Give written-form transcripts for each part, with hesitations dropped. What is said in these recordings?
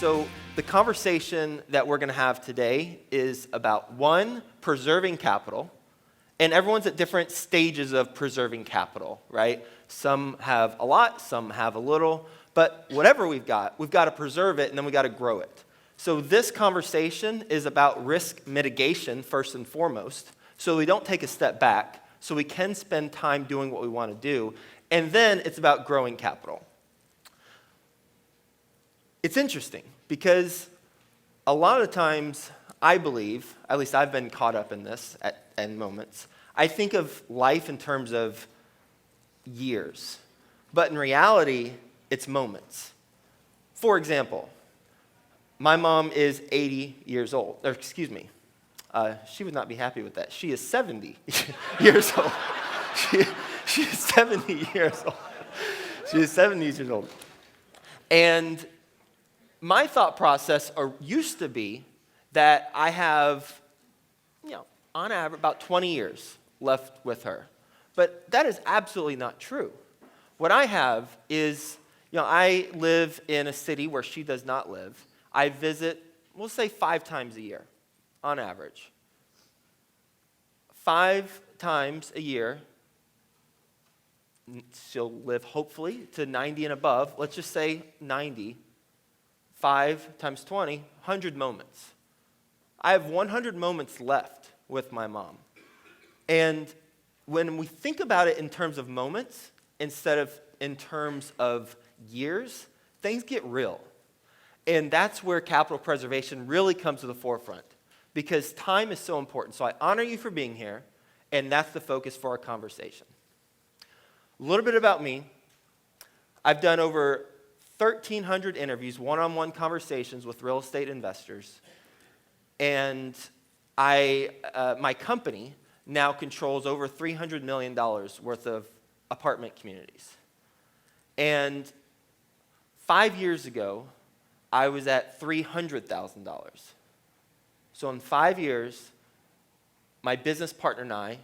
So the conversation that we're going to have today is about, one, preserving capital. And everyone's at different stages of preserving capital, right? Some have a lot, some have a little. But whatever we've got to preserve it, and then we've got to grow it. So this conversation is about risk mitigation, first and foremost, so we don't take a step back, so we can spend time doing what we want to do. And then it's about growing capital. It's interesting because a lot of times, I believe, at least I've been caught up in this at moments, I think of life in terms of years. But in reality, it's moments. For example, my mom is 80 years old. Or excuse me, she would not be happy with that. She is 70 years old. She is 70 years old. She is 70 years old. And my thought process used to be that I have, on average, about 20 years left with her. But that is absolutely not true. What I have is, I live in a city where she does not live. I visit, we'll say 5 times a year, on average. 5 times a year, she'll live hopefully to 90 and above. Let's just say 90. 5 times 20, 100 moments. I have 100 moments left with my mom. And when we think about it in terms of moments, instead of in terms of years, things get real. And that's where capital preservation really comes to the forefront, because time is so important. So I honor you for being here, and that's the focus for our conversation. A little bit about me. I've done over 1,300 interviews, one-on-one conversations with real estate investors. And my company now controls over $300 million worth of apartment communities. And 5 years ago, I was at $300,000. So in 5 years, my business partner and I,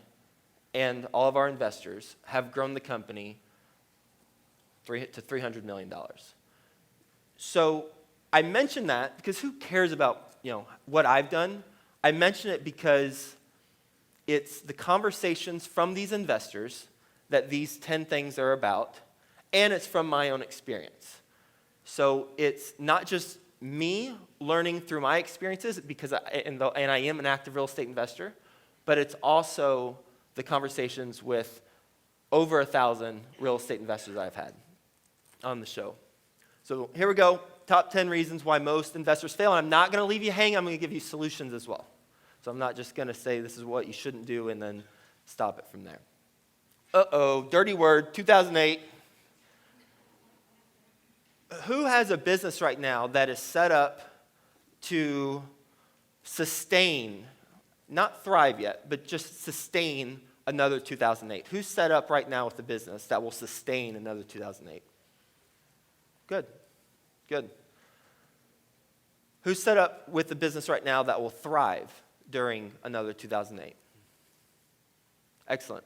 and all of our investors, have grown the company to $300 million. So I mention that because who cares about what I've done? I mention it because it's the conversations from these investors that these 10 things are about, and it's from my own experience. So it's not just me learning through my experiences, because I am an active real estate investor, but it's also the conversations with over 1,000 real estate investors I've had on the show. So here we go. Top 10 reasons why most investors fail. And I'm not going to leave you hanging. I'm going to give you solutions as well. So I'm not just going to say this is what you shouldn't do and then stop it from there. Dirty word, 2008. Who has a business right now that is set up to sustain, not thrive yet, but just sustain another 2008? Who's set up right now with a business that will sustain another 2008? Good. Who's set up with a business right now that will thrive during another 2008? Excellent.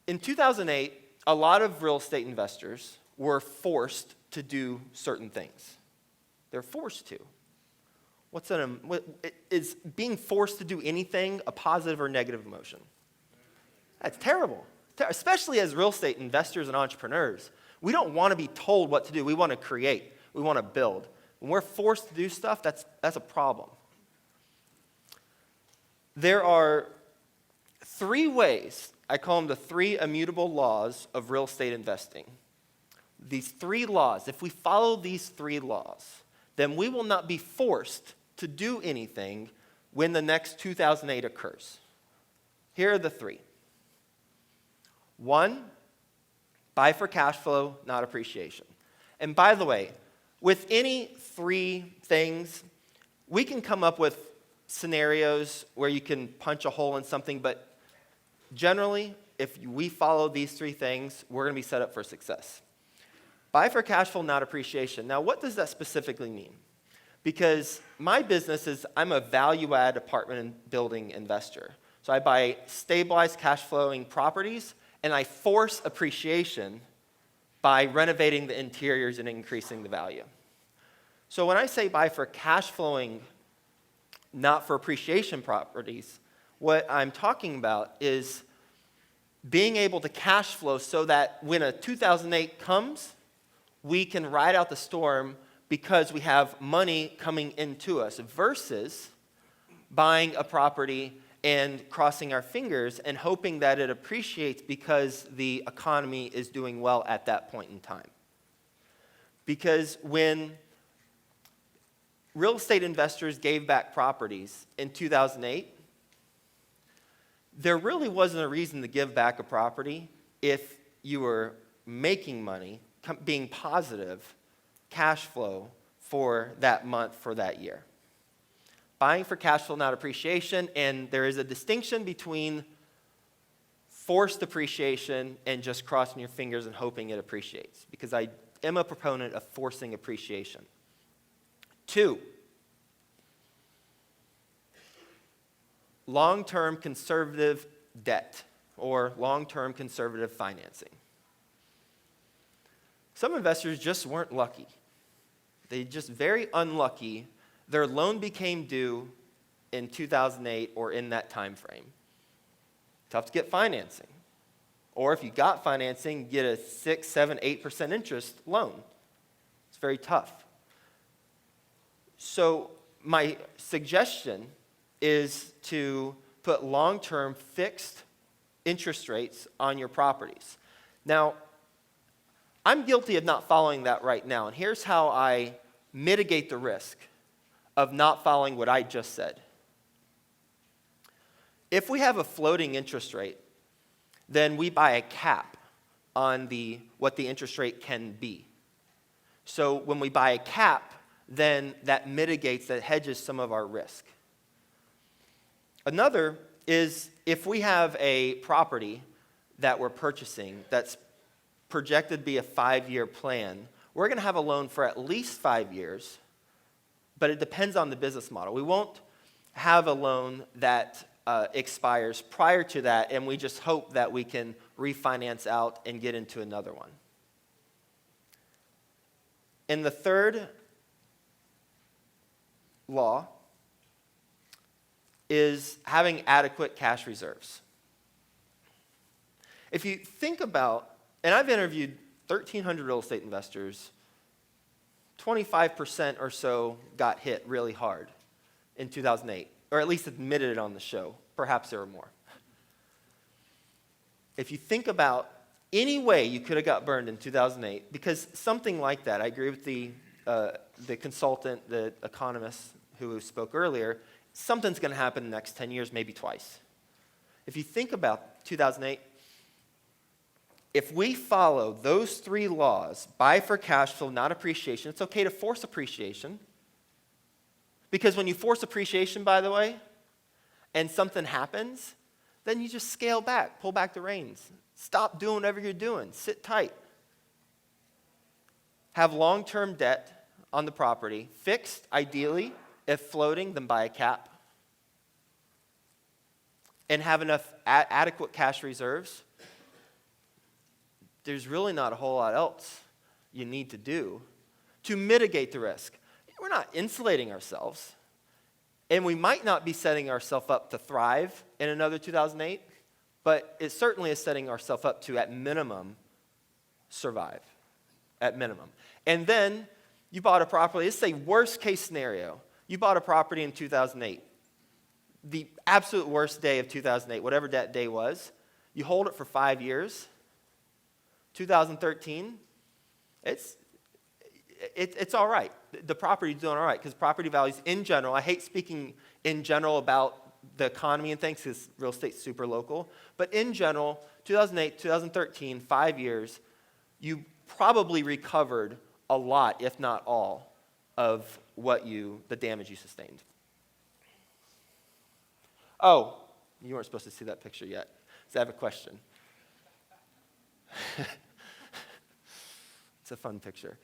In 2008, a lot of real estate investors were forced to do certain things. They're forced to. Is being forced to do anything a positive or negative emotion? That's terrible. Especially as real estate investors and entrepreneurs. We don't want to be told what to do. We want to create. We want to build. When we're forced to do stuff, that's a problem. There are 3 ways, I call them the 3 immutable laws of real estate investing. These 3 laws, if we follow these 3 laws, then we will not be forced to do anything when the next 2008 occurs. Here are the 3. 1, buy for cash flow, not appreciation. And by the way, with any 3 things, we can come up with scenarios where you can punch a hole in something, but generally, if we follow these 3 things, we're going to be set up for success. Buy for cash flow, not appreciation. Now, what does that specifically mean? Because my business is, I'm a value-add apartment and building investor. So I buy stabilized cash flowing properties, and I force appreciation by renovating the interiors and increasing the value. So when I say buy for cash flowing, not for appreciation properties, what I'm talking about is being able to cash flow so that when a 2008 comes, we can ride out the storm because we have money coming into us, versus buying a property and crossing our fingers and hoping that it appreciates because the economy is doing well at that point in time. Because when real estate investors gave back properties in 2008, there really wasn't a reason to give back a property if you were making money, being positive cash flow for that month, for that year. Buying for cash flow, not appreciation, and there is a distinction between forced appreciation and just crossing your fingers and hoping it appreciates, because I am a proponent of forcing appreciation. 2, long-term conservative debt or long-term conservative financing. Some investors just weren't lucky. They just very unlucky. Their loan became due in 2008 or in that time frame. Tough to get financing. Or if you got financing, get a 6, 7, 8% interest loan. It's very tough. So my suggestion is to put long-term fixed interest rates on your properties. Now, I'm guilty of not following that right now, and here's how I mitigate the risk of not following what I just said. If we have a floating interest rate, then we buy a cap on what the interest rate can be. So when we buy a cap, then that mitigates, that hedges some of our risk. Another is if we have a property that we're purchasing that's projected to be a 5-year plan, we're going to have a loan for at least 5 years, but it depends on the business model. We won't have a loan that expires prior to that, and we just hope that we can refinance out and get into another one. And the third law is having adequate cash reserves. If you think about, and I've interviewed 1,300 real estate investors, 25% or so got hit really hard in 2008, or at least admitted it on the show. Perhaps there were more. If you think about any way you could have got burned in 2008, because something like that, I agree with the consultant, the economist who spoke earlier, something's going to happen in the next 10 years, maybe twice. If you think about 2008, if we follow those 3 laws, buy for cash flow, not appreciation, it's okay to force appreciation. Because when you force appreciation, by the way, and something happens, then you just scale back, pull back the reins. Stop doing whatever you're doing. Sit tight. Have long-term debt on the property, fixed, ideally. If floating, then buy a cap. And have enough adequate cash reserves. There's really not a whole lot else you need to do to mitigate the risk. We're not insulating ourselves. And we might not be setting ourselves up to thrive in another 2008, but it certainly is setting ourselves up to, at minimum, survive. At minimum. And then you bought a property. Let's say worst case scenario. You bought a property in 2008. The absolute worst day of 2008, whatever that day was, you hold it for 5 years. 2013, it's all right. The property's doing all right because property values in general, I hate speaking in general about the economy and things because real estate's super local, but in general, 2008, 2013, 5 years, you probably recovered a lot, if not all, of the damage you sustained. Oh, you weren't supposed to see that picture yet, so I have a question. It's a fun picture.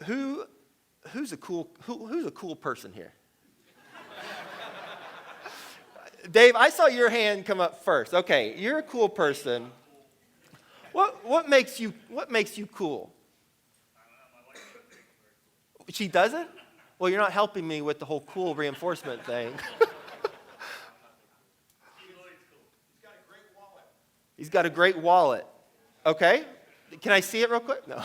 Who's a cool person here? Dave, I saw your hand come up first. Okay, you're a cool person. What What makes you cool? She doesn't? Well, you're not helping me with the whole cool reinforcement thing. He's got a great wallet. Okay. Can I see it real quick? No.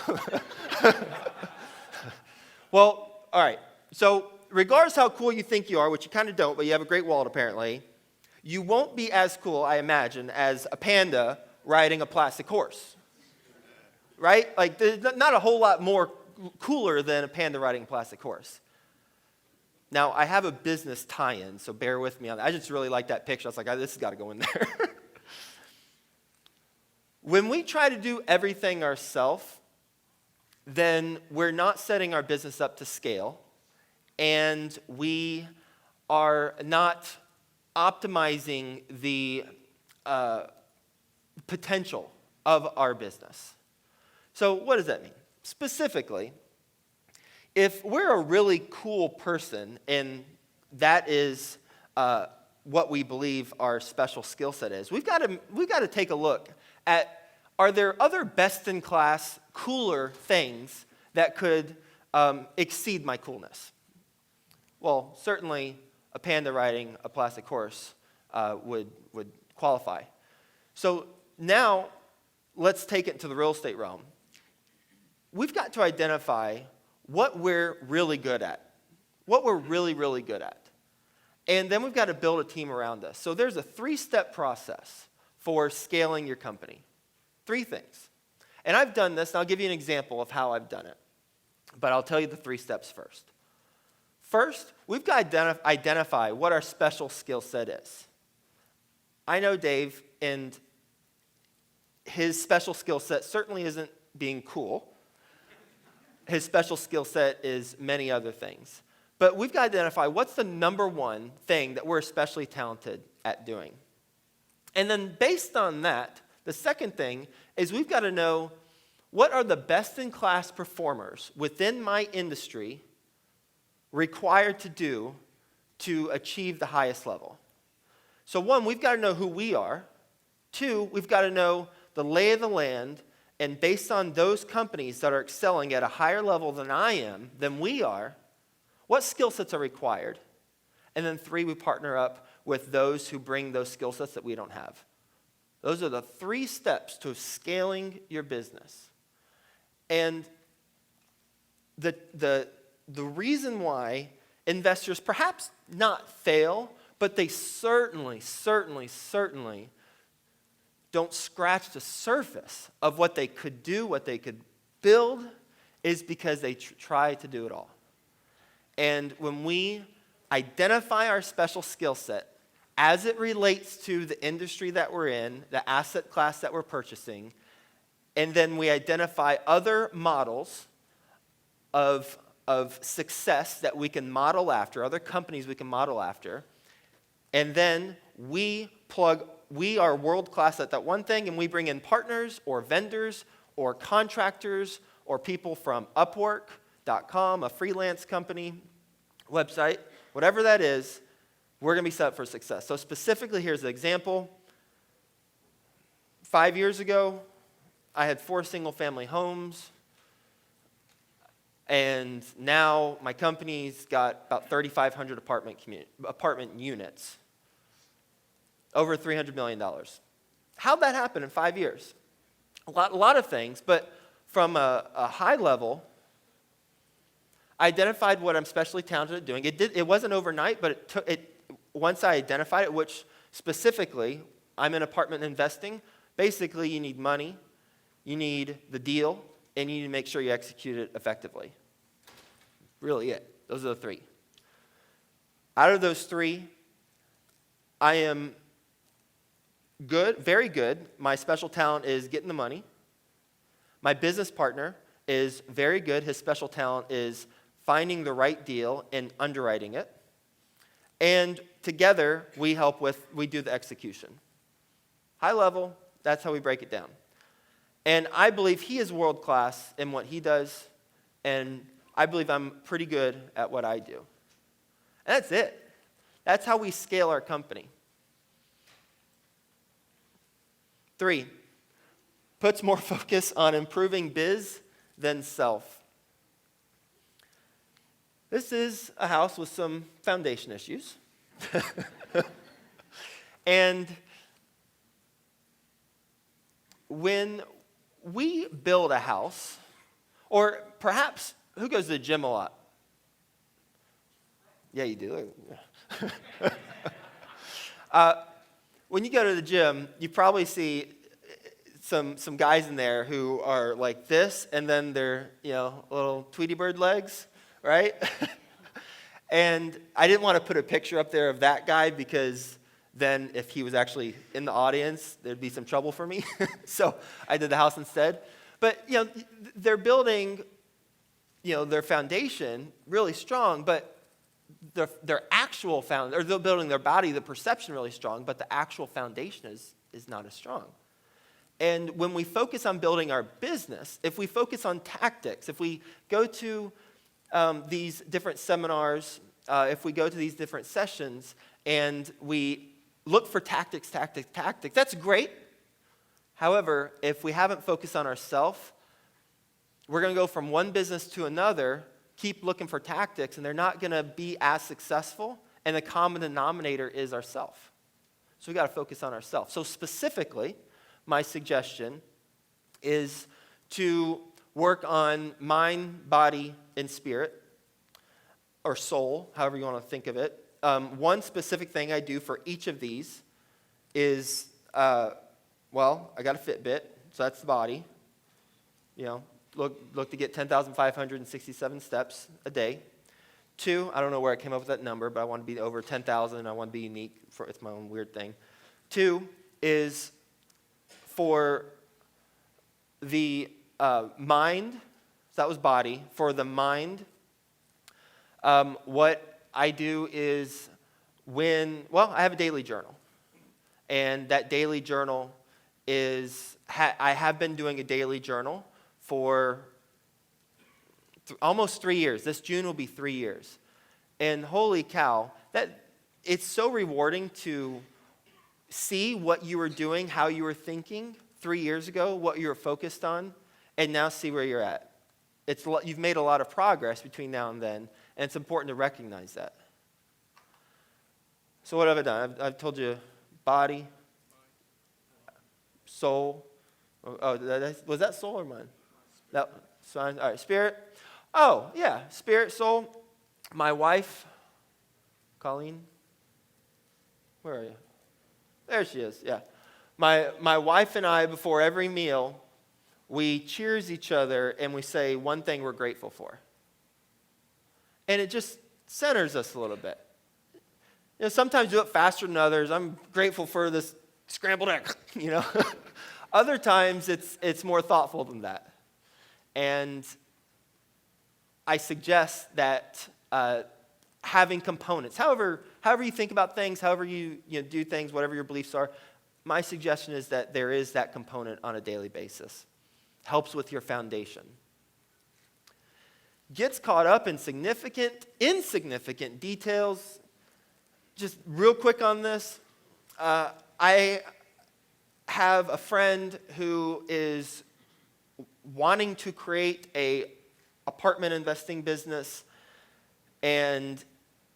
Well, all right. So regardless how cool you think you are, which you kind of don't, but you have a great wallet apparently, you won't be as cool, I imagine, as a panda riding a plastic horse. Right? Like, there's not a whole lot more cooler than a panda riding a plastic horse. Now, I have a business tie-in, so bear with me on that. I just really like that picture. I was like, this has got to go in there. When we try to do everything ourselves, then we're not setting our business up to scale, and we are not optimizing the potential of our business. So what does that mean? Specifically, if we're a really cool person, and that is what we believe our special skill set is, we've got to take a look at, are there other best-in-class, cooler things that could exceed my coolness? Well, certainly a panda riding a plastic horse would qualify. So now let's take it to the real estate realm. We've got to identify what we're really good at, what we're really, really good at. And then we've got to build a team around us. So there's a 3-step process for scaling your company. 3 things. And I've done this, and I'll give you an example of how I've done it. But I'll tell you the 3 steps first. First, we've got to identify what our special skill set is. I know Dave, and his special skill set certainly isn't being cool. His special skill set is many other things. But we've got to identify what's the number one thing that we're especially talented at doing. And then based on that, the second thing is we've got to know what are the best-in-class performers within my industry required to do to achieve the highest level. So 1, we've got to know who we are. 2, we've got to know the lay of the land, and based on those companies that are excelling at a higher level than we are, what skill sets are required? And then 3, we partner up with those who bring those skill sets that we don't have. Those are the 3 steps to scaling your business. And the reason why investors perhaps not fail, but they certainly don't scratch the surface of what they could do, what they could build, is because they try to do it all. And when we identify our special skill set as it relates to the industry that we're in, the asset class that we're purchasing, and then we identify other models of success that we can model after, other companies we can model after, and then we are world-class at that one thing, and we bring in partners or vendors or contractors or people from Upwork.com, a freelance company website, whatever that is, we're going to be set up for success. So specifically, here's an example. 5 years ago, I had 4 single-family homes, and now my company's got about 3,500 apartment units, over $300 million. How'd that happen in 5 years? A lot of things, but from a high level, I identified what I'm especially talented at doing. It wasn't overnight, but once I identified it, which specifically, I'm in apartment investing. Basically, you need money, you need the deal, and you need to make sure you execute it effectively. Really it. Those are the 3. Out of those 3, I am good, very good. My special talent is getting the money. My business partner is very good. His special talent is finding the right deal and underwriting it. And together, we do the execution. High level, that's how we break it down. And I believe he is world-class in what he does, and I believe I'm pretty good at what I do. And that's it. That's how we scale our company. 3, puts more focus on improving biz than self. This is a house with some foundation issues. And when we build a house, or perhaps, who goes to the gym a lot? Yeah, you do. When you go to the gym, you probably see some guys in there who are like this, and then they're, little Tweety Bird legs, right? And I didn't want to put a picture up there of that guy because then if he was actually in the audience, there'd be some trouble for me. So I did the house instead. But, they're building, their foundation really strong, but their actual or they're building their body, the perception really strong, but the actual foundation is not as strong. And when we focus on building our business, if we focus on tactics, if we go to these different seminars, if we go to these different sessions, and we look for tactics, that's great. However, if we haven't focused on ourselves, we're going to go from one business to another, keep looking for tactics, and they're not going to be as successful, and the common denominator is ourselves. So we got to focus on ourselves. So specifically, my suggestion is to work on mind, body, and spirit, or soul, however you want to think of it. One specific thing I do for each of these is, I got a Fitbit, so that's the body. Look to get 10,567 steps a day. 2, I don't know where I came up with that number, but I want to be over 10,000. I want to be unique. It's my own weird thing. 2 is for the mind. So that was body. For the mind, what I do is I have a daily journal. And that daily journal is, I have been doing a daily journal for almost 3 years. This June will be 3 years. And holy cow, it's so rewarding to see what you were doing, how you were thinking 3 years ago, what you were focused on, and now see where you're at. You've made a lot of progress between now and then, and it's important to recognize that. So what have I done? I've told you body, soul. Was that soul or mine? All right, spirit. Oh, yeah, spirit, soul. My wife, Colleen. Where are you? There she is, yeah. My wife and I, before every meal, we cheers each other and we say one thing we're grateful for. And it just centers us a little bit. Sometimes do it faster than others. I'm grateful for this scrambled egg, Other times it's more thoughtful than that. And I suggest that having components, however you think about things, however you do things, whatever your beliefs are, my suggestion is that there is that component on a daily basis. Helps with your foundation. Gets caught up in insignificant details. Just real quick on this, I have a friend who is wanting to create a apartment investing business, and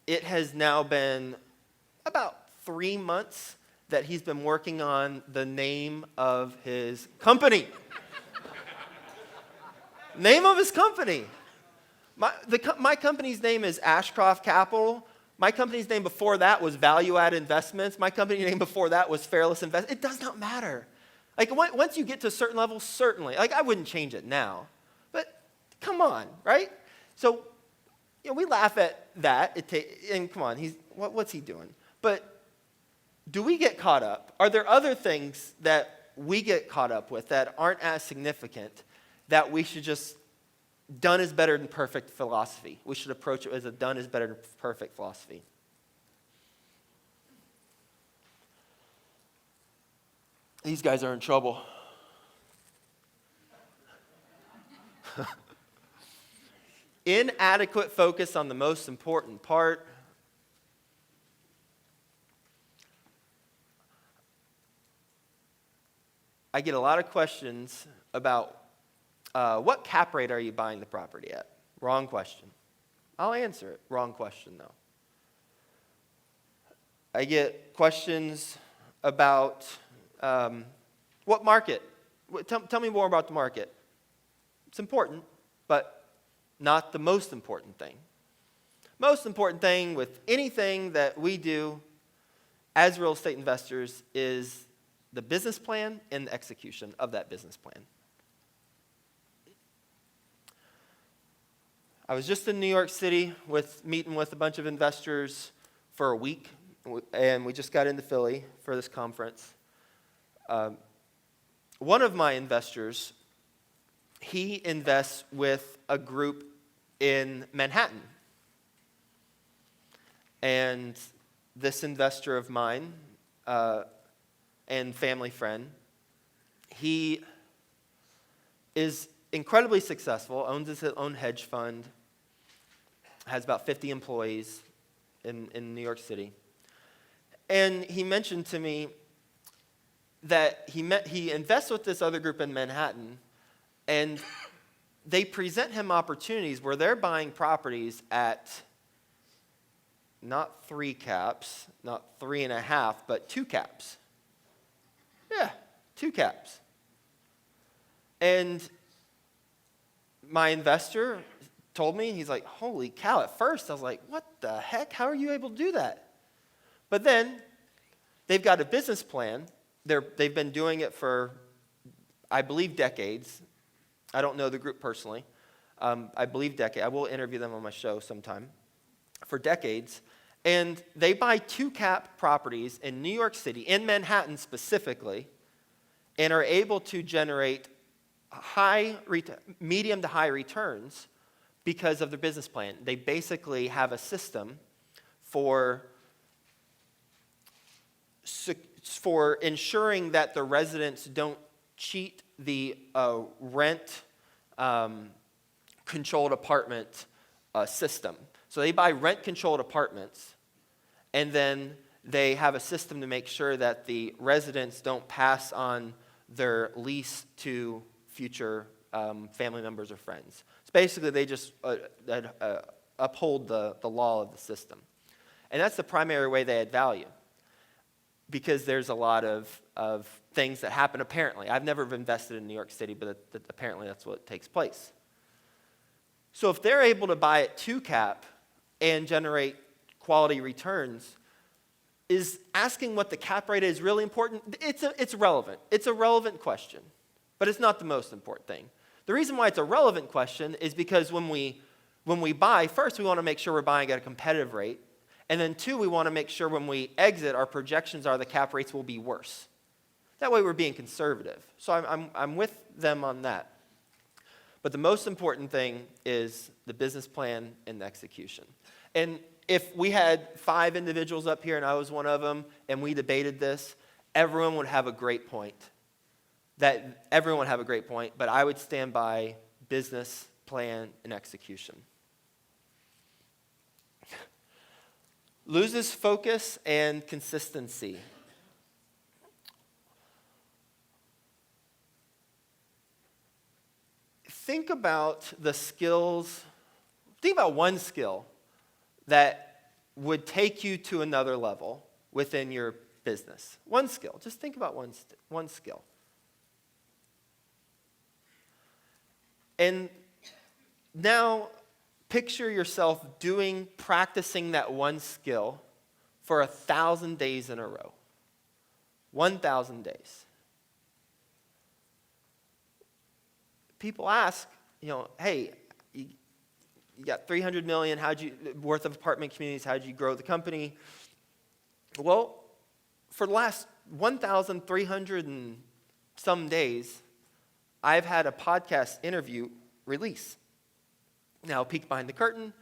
it has now been about 3 months that he's been working on the name of his company. Name of his company. My company's name is Ashcroft Capital. My company's name before that was Value Add Investments. My company name before that was Fairless Investments. It does not matter. Once you get to a certain level, certainly. I wouldn't change it now. But come on, right? So, we laugh at that. And come on, what's he doing? But do we get caught up? Are there other things that we get caught up with that aren't as significant that we should just, done is better than perfect philosophy? We should approach it as a done is better than perfect philosophy. These guys are in trouble. Inadequate focus on the most important part. I get a lot of questions about what cap rate are you buying the property at? Wrong question. I'll answer it. Wrong question, though. I get questions about what market? Tell me more about the market. It's important, but not the most important thing. Most important thing with anything that we do as real estate investors is the business plan and the execution of that business plan. I was just in New York City meeting with a bunch of investors for a week, and we just got into Philly for this conference. One of my investors, he invests with a group in Manhattan. And this investor of mine and family friend, he is incredibly successful, owns his own hedge fund, has about 50 employees in New York City. And he mentioned to me that he invests with this other group in Manhattan, and they present him opportunities where they're buying properties at not 3 caps, not 3.5, but 2 caps. Yeah, 2 caps. And my investor told me, he's like, holy cow. At first, I was like, what the heck? How are you able to do that? But then they've got a business plan. They've been doing it for, I believe, decades. I don't know the group personally. I believe decades. I will interview them on my show sometime. For decades. And they buy 2-cap properties in New York City, in Manhattan specifically, and are able to generate medium to high returns because of their business plan. They basically have a system for ensuring that the residents don't cheat the rent-controlled apartment system. So they buy rent-controlled apartments, and then they have a system to make sure that the residents don't pass on their lease to future family members or friends. So basically, they just uphold the law of the system. And that's the primary way they add value, because there's a lot of things that happen apparently. I've never invested in New York City, but apparently that's what takes place. So if they're able to buy at 2 cap and generate quality returns, is asking what the cap rate is really important? It's relevant. It's a relevant question, but it's not the most important thing. The reason why it's a relevant question is because when we buy, first we want to make sure we're buying at a competitive rate, and then 2, we want to make sure when we exit, our projections are the cap rates will be worse. That way we're being conservative. So I'm with them on that. But the most important thing is the business plan and the execution. And if we had 5 individuals up here and I was one of them and we debated this, everyone would have a great point. But I would stand by business plan and execution. Loses focus and consistency. Think about one skill that would take you to another level within your business. One skill. Just think about one skill. And now picture yourself practicing that one skill for 1,000 days in a row. 1,000 days. People ask, hey, you got $300 million worth of apartment communities. How'd you grow the company? Well, for the last 1,300 and some days, I've had a podcast interview release. Now, peek behind the curtain.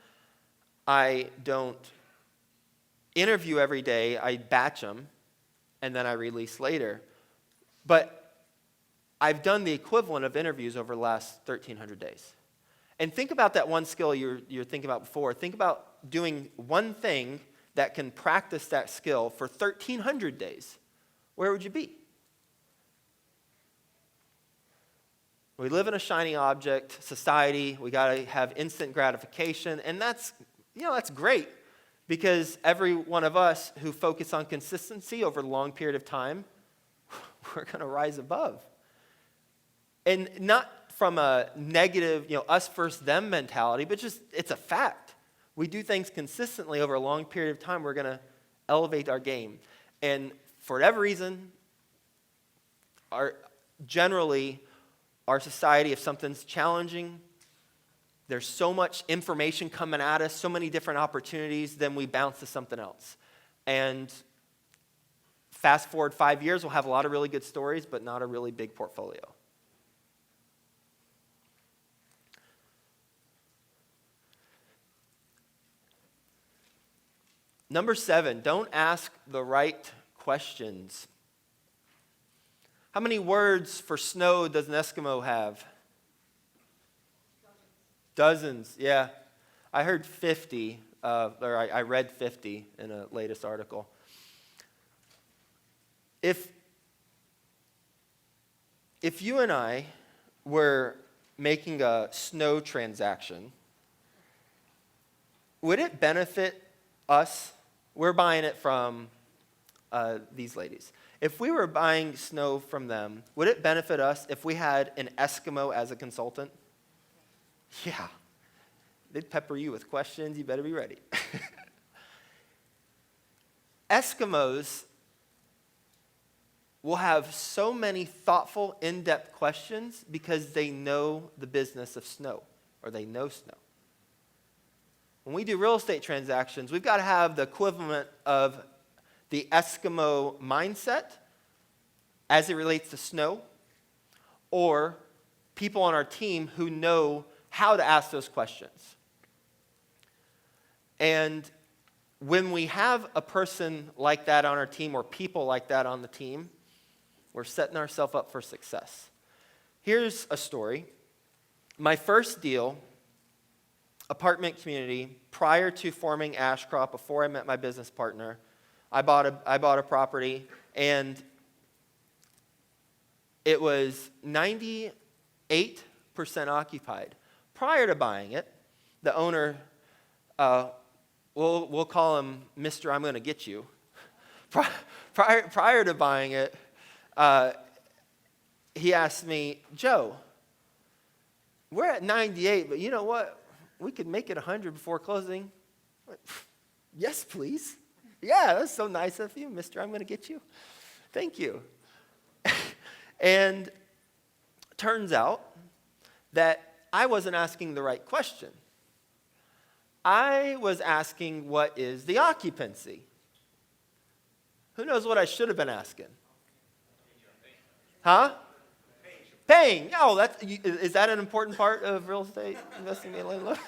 I don't interview every day. I batch them, and then I release later. But I've done the equivalent of interviews over the last 1,300 days. And think about that one skill you're thinking about before. Think about doing one thing that can practice that skill for 1,300 days. Where would you be? We live in a shiny object society. We got to have instant gratification, and that's great because every one of us who focus on consistency over a long period of time, we're going to rise above. And not from a negative, us versus them mentality, but just it's a fact. We do things consistently over a long period of time, we're going to elevate our game. And for whatever reason, generally, our society, if something's challenging, there's so much information coming at us, so many different opportunities, then we bounce to something else. And fast forward 5 years, we'll have a lot of really good stories, but not a really big portfolio. Number 7, don't ask the right questions. How many words for snow does an Eskimo have? Dozens, yeah. I heard 50, or I read 50 in a latest article. If you and I were making a snow transaction, would it benefit us? We're buying it from these ladies. If we were buying snow from them, would it benefit us if we had an Eskimo as a consultant? Yeah. They'd pepper you with questions. You better be ready. Eskimos will have so many thoughtful, in-depth questions because they know the business of snow, or they know snow. When we do real estate transactions, we've got to have the equivalent of the Eskimo mindset as it relates to snow, or people on our team who know how to ask those questions. And when we have a person like that on our team, or people like that on the team, we're setting ourselves up for success. Here's a story. My first deal, apartment community, prior to forming Ashcroft, before I met my business partner, I bought a property, and it was 98% occupied. Prior to buying it, the owner, we'll call him Mr. I'm going to get you. Prior to buying it, he asked me, Joe, we're at 98, but you know what? We could make it 100 before closing. Yes, please. Yeah, that's so nice of you, Mr. I'm going to get you. Thank you. And turns out that I wasn't asking the right question. I was asking, what is the occupancy? Who knows what I should have been asking? Huh? Paying. Oh, is that an important part of real estate investing in landlord?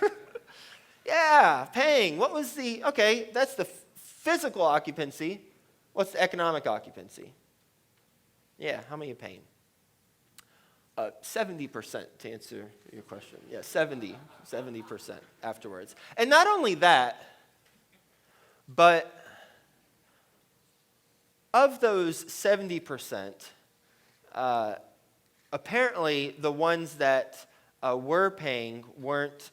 Yeah, paying. What was that's the physical occupancy. What's the economic occupancy? Yeah, how many are you paying? 70% to answer your question. Yeah, 70% afterwards. And not only that, but of those 70%, apparently the ones that were paying weren't,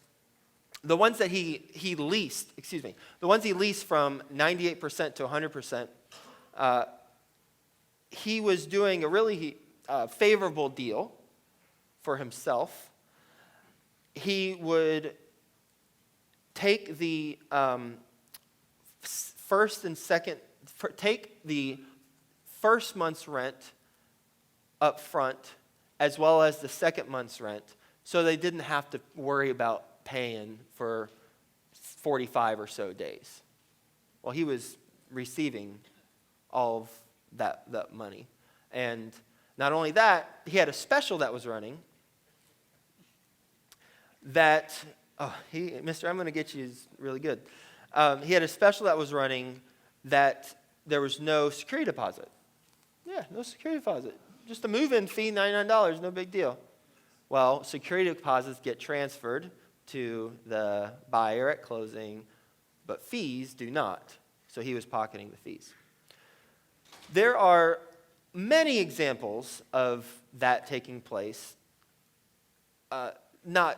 the ones that he leased, the ones he leased from 98% to 100%, he was doing a really favorable deal for himself. He would take the take the first month's rent up front as well as the second month's rent, so they didn't have to worry about paying for 45 or so days. Well, he was receiving all of that money. And not only that, he had a special that was running that, Mr. I'm going to get you is really good. He had a special that was running that there was no security deposit. Yeah, no security deposit. Just a move-in fee, $99, no big deal. Well, security deposits get transferred to the buyer at closing, but fees do not. So he was pocketing the fees. There are many examples of that taking place. not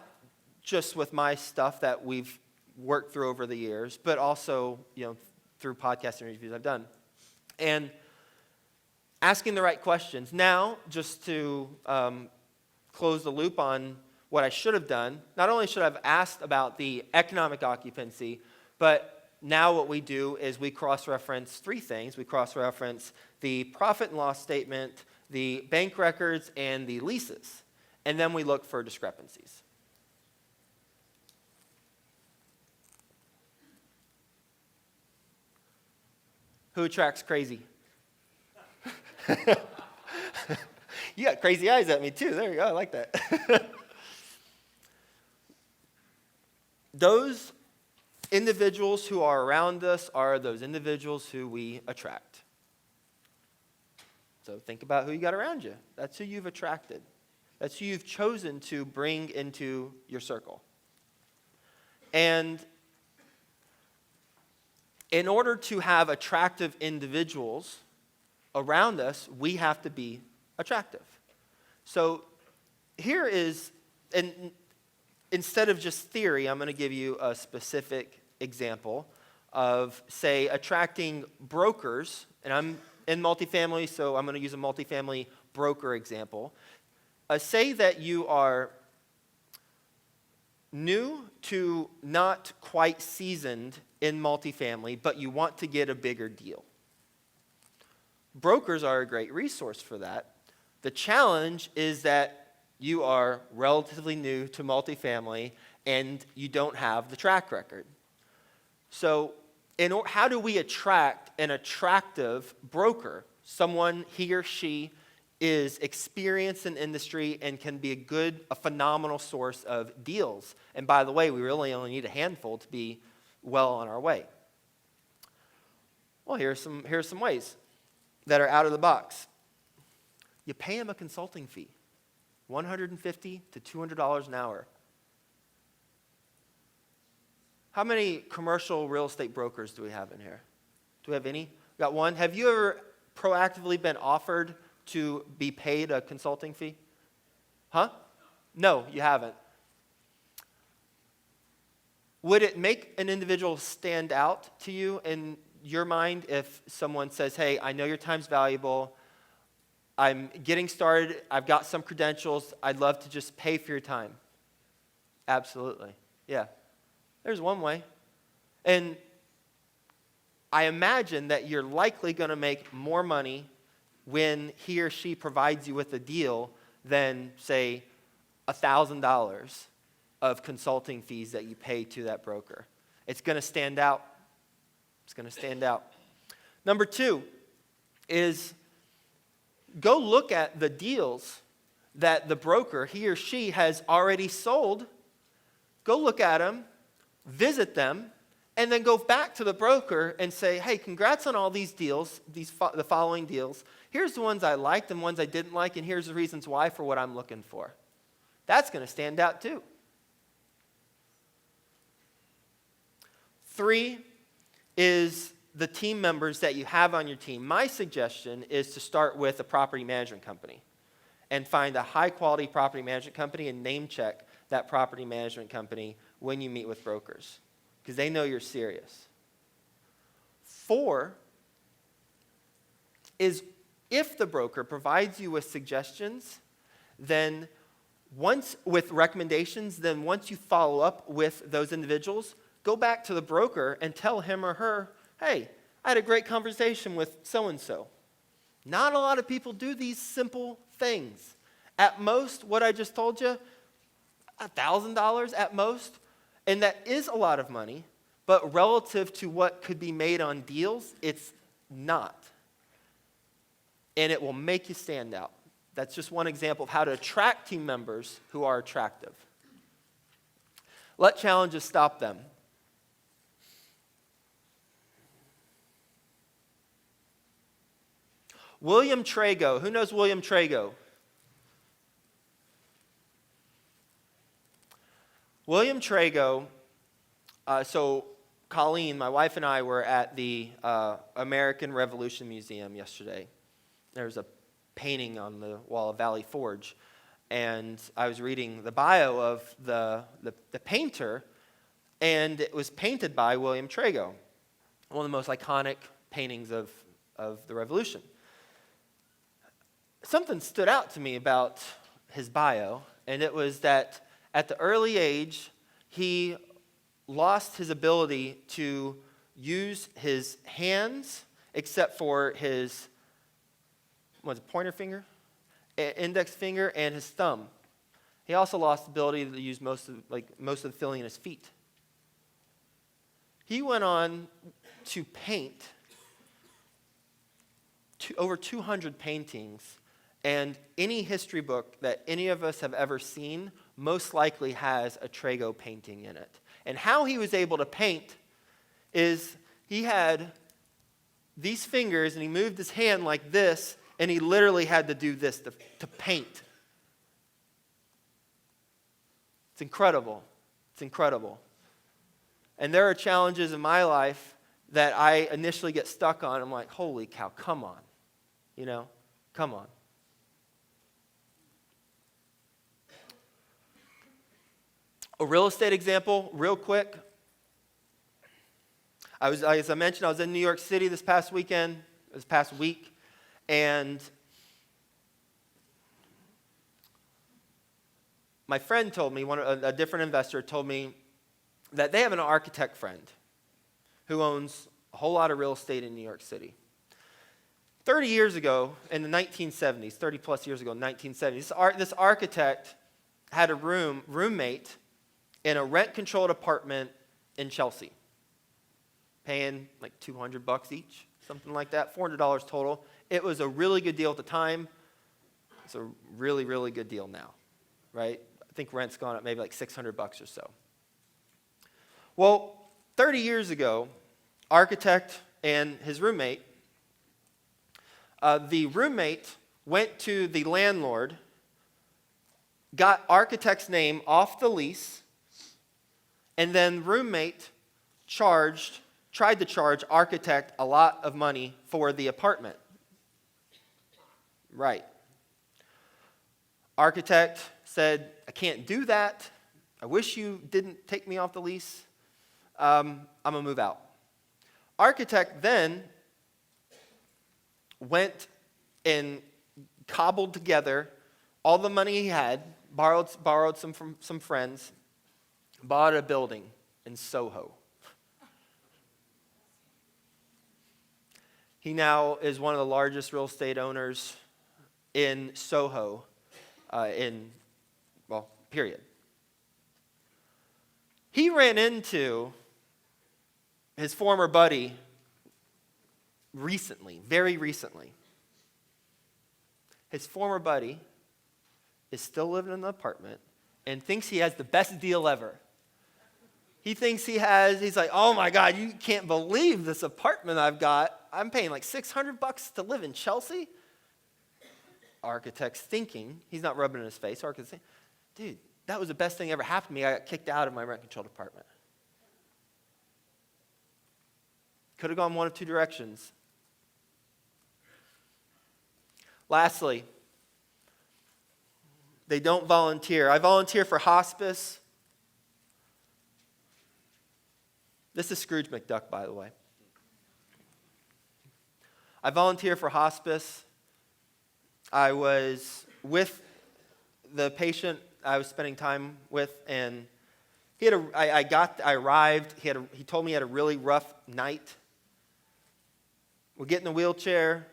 just with my stuff that we've worked through over the years, but also, through podcast interviews I've done. And asking the right questions. Now, just to close the loop on what I should have done, not only should I have asked about the economic occupancy, but now what we do is we cross-reference three things. We cross-reference the profit and loss statement, the bank records, and the leases. And then we look for discrepancies. Who attracts crazy? You got crazy eyes at me too. There you go. I like that. Those individuals who are around us are those individuals who we attract. So think about who you got around you. That's who you've attracted. That's who you've chosen to bring into your circle. And in order to have attractive individuals around us, we have to be attractive. So here is, and instead of just theory, I'm going to give you a specific example of, say, attracting brokers. And I'm in multifamily, so I'm going to use a multifamily broker example. Say that you are new to not quite seasoned in multifamily, but you want to get a bigger deal. Brokers are a great resource for that. The challenge is that you are relatively new to multifamily and you don't have the track record. So how do we attract an attractive broker? Someone, he or she, is experienced in industry and can be a phenomenal source of deals. And by the way, we really only need a handful to be well on our way. Well, here's some ways that are out of the box. You pay them a consulting fee, $150 to $200 an hour. How many commercial real estate brokers do we have in here? Do we have any? Got one. Have you ever proactively been offered to be paid a consulting fee? Huh? No, you haven't. Would it make an individual stand out to you in your mind if someone says, hey, I know your time's valuable, I'm getting started, I've got some credentials, I'd love to just pay for your time? Absolutely. Yeah. There's one way. And I imagine that you're likely going to make more money when he or she provides you with a deal than, say, $1,000 of consulting fees that you pay to that broker. It's going to stand out. It's going to stand out. Number two is go look at the deals that the broker, he or she, has already sold. Go look at them, visit them, and then go back to the broker and say, hey, congrats on all these deals, the following deals. Here's the ones I liked and ones I didn't like, and here's the reasons why for what I'm looking for. That's going to stand out too. 3 is the team members that you have on your team. My suggestion is to start with a property management company and find a high-quality property management company and name check that property management company when you meet with brokers, because they know you're serious. 4 is if the broker provides you with suggestions, then with recommendations, then once you follow up with those individuals, go back to the broker and tell him or her, hey, I had a great conversation with so-and-so. Not a lot of people do these simple things. At most, what I just told you, $1,000 at most, and that is a lot of money, but relative to what could be made on deals, it's not. And it will make you stand out. That's just one example of how to attract team members who are attractive. Let challenges stop them. William Trago. Who knows William Trago? William Trago, so Colleen, my wife, and I were at the American Revolution Museum yesterday. There was a painting on the wall of Valley Forge. And I was reading the bio of the painter, and it was painted by William Trago, one of the most iconic paintings of the Revolution. Something stood out to me about his bio, and it was that at the early age, he lost his ability to use his hands except for his pointer finger, index finger, and his thumb. He also lost the ability to use most of the feeling in his feet. He went on to paint over 200 paintings, and any history book that any of us have ever seen most likely has a Trago painting in it. And how he was able to paint is he had these fingers, and he moved his hand like this, and he literally had to do this to paint. It's incredible. It's incredible. And there are challenges in my life that I initially get stuck on. I'm like, holy cow, come on. Come on. A real estate example, real quick. As I mentioned, I was in New York City this past week, and my friend told me, a different investor told me that they have an architect friend who owns a whole lot of real estate in New York City. 30 years ago, in the 1970s, 30 plus years ago in the 1970s, this architect had a roommate in a rent-controlled apartment in Chelsea, paying like $200 each, something like that, $400 total. It was a really good deal at the time. It's a really, really good deal now, right? I think rent's gone up maybe like $600 or so. Well, 30 years ago, architect and his roommate, the roommate went to the landlord, got architect's name off the lease, and then roommate tried to charge architect a lot of money for the apartment. Right. Architect said, I can't do that. I wish you didn't take me off the lease. I'm going to move out. Architect then went and cobbled together all the money he had, borrowed some from some friends, bought a building in Soho. He now is one of the largest real estate owners in Soho, period. He ran into his former buddy very recently. His former buddy is still living in the apartment and thinks he has the best deal ever. He thinks he's like, oh my God, you can't believe this apartment I've got. I'm paying like $600 to live in Chelsea. Architect's thinking, he's not rubbing it in his face, architect's thinking, dude, that was the best thing ever happened to me. I got kicked out of my rent-controlled apartment. Could have gone one of two directions. Lastly, they don't volunteer. I volunteer for hospice. This is Scrooge McDuck, by the way. I volunteer for hospice. I was with the patient I was spending time with, and I arrived. He told me he had a really rough night. We get in the wheelchair,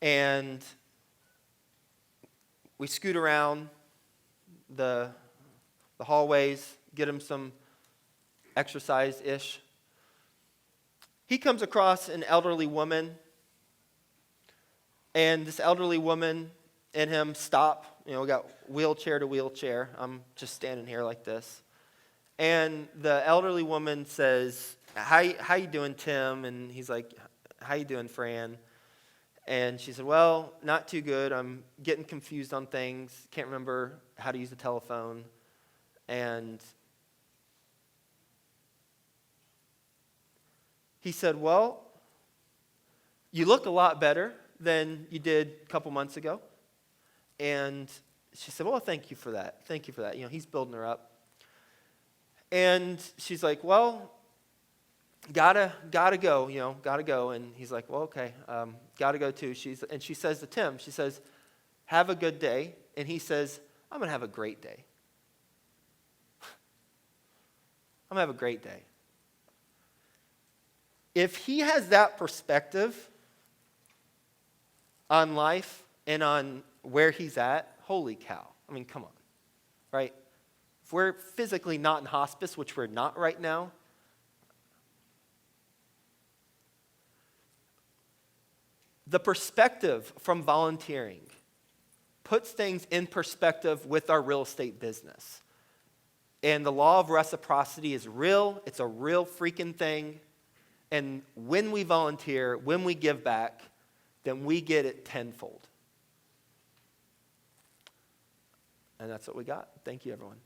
and we scoot around the hallways, get him some exercise-ish. He comes across an elderly woman, and this elderly woman and him stop. We got wheelchair to wheelchair. I'm just standing here like this. And the elderly woman says, how you doing, Tim? And he's like, how you doing, Fran? And she said, well, not too good. I'm getting confused on things. Can't remember how to use the telephone. And he said, well, you look a lot better than you did a couple months ago. And she said, well, thank you for that. Thank you for that. He's building her up. And she's like, well, gotta go, gotta go. And he's like, well, okay, gotta go too. And she says to Tim, she says, have a good day. And he says, I'm going to have a great day. I'm going to have a great day. If he has that perspective on life and on where he's at, holy cow. I mean, come on, right? If we're physically not in hospice, which we're not right now, the perspective from volunteering puts things in perspective with our real estate business. And the law of reciprocity is real. It's a real freaking thing. And when we volunteer, when we give back, then we get it tenfold. And that's what we got. Thank you, everyone.